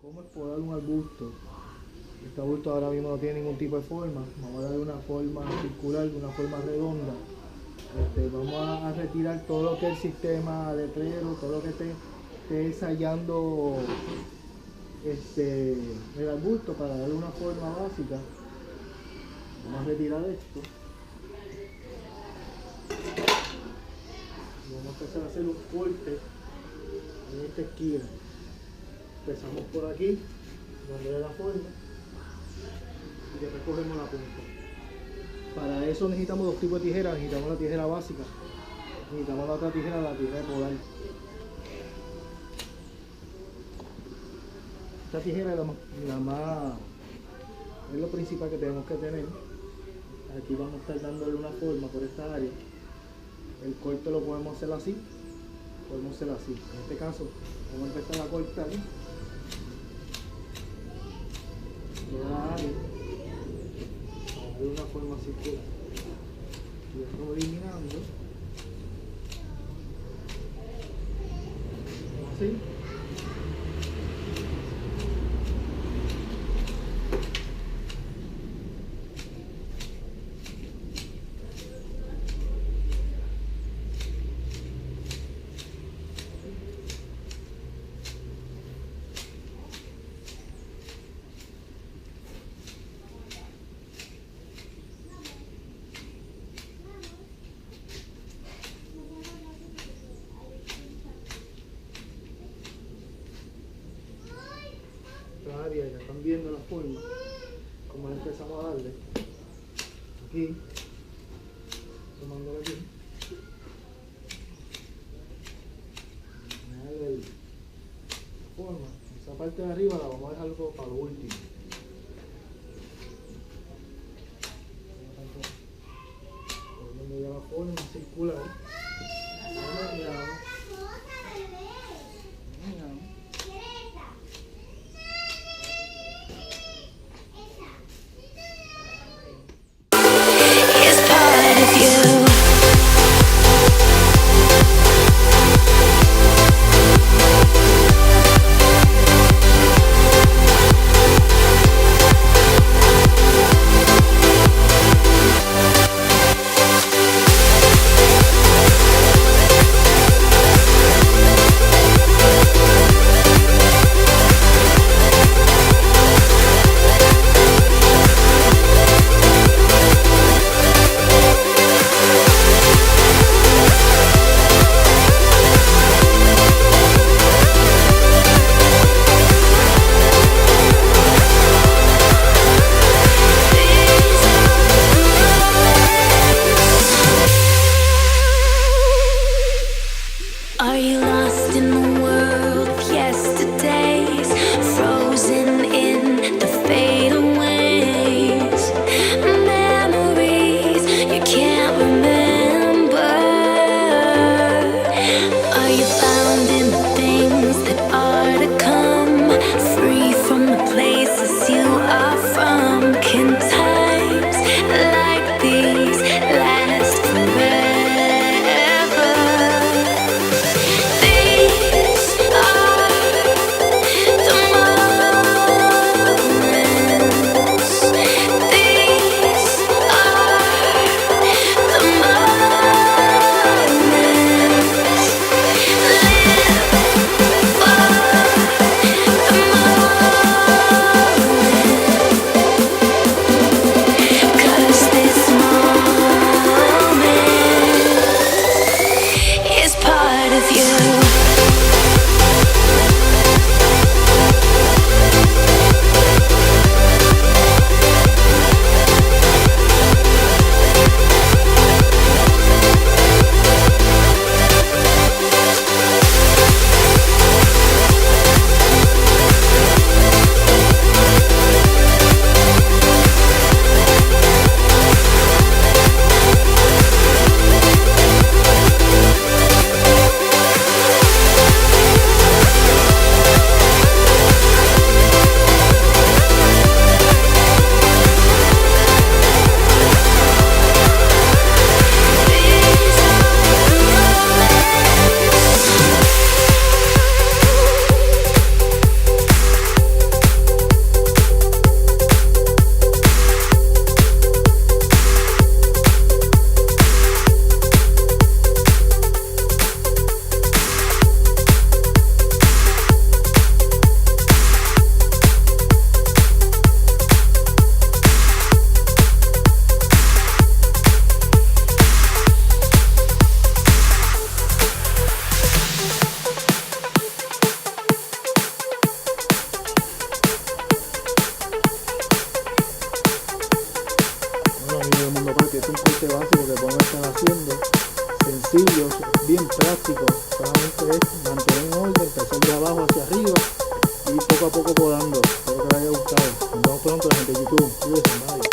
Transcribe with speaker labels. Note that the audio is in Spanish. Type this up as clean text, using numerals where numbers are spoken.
Speaker 1: cómo es podar un arbusto. Este arbusto ahora mismo no tiene ningún tipo de forma. Vamos a darle una forma circular, una forma redonda. Vamos a retirar todo lo que es el sistema de letrero, todo lo que esté ensayando el arbusto para darle una forma básica. Vamos a retirar esto. Vamos a empezar a hacer un corte en esta esquina. Empezamos por aquí, dándole la forma y después cogemos la punta. Para eso necesitamos dos tipos de tijeras. Necesitamos la tijera básica, necesitamos la otra tijera, la tijera de podar. Esta tijera es es lo principal que tenemos que tener. Aquí vamos a estar dándole una forma por esta área. El corte lo podemos hacer así, podemos hacer así. En este caso vamos a empezar a cortar toda la área para darle una forma circular. Y esto eliminando así. Área, ya están viendo la forma, como le empezamos a darle aquí, tomándole aquí, darle la forma. Esa parte de arriba la vamos a dejar para lo último. Poniendo ya la forma circular. arriba y poco a poco podando. Espero que les haya gustado. Nos vemos pronto, la gente de YouTube. Cuídense, bye.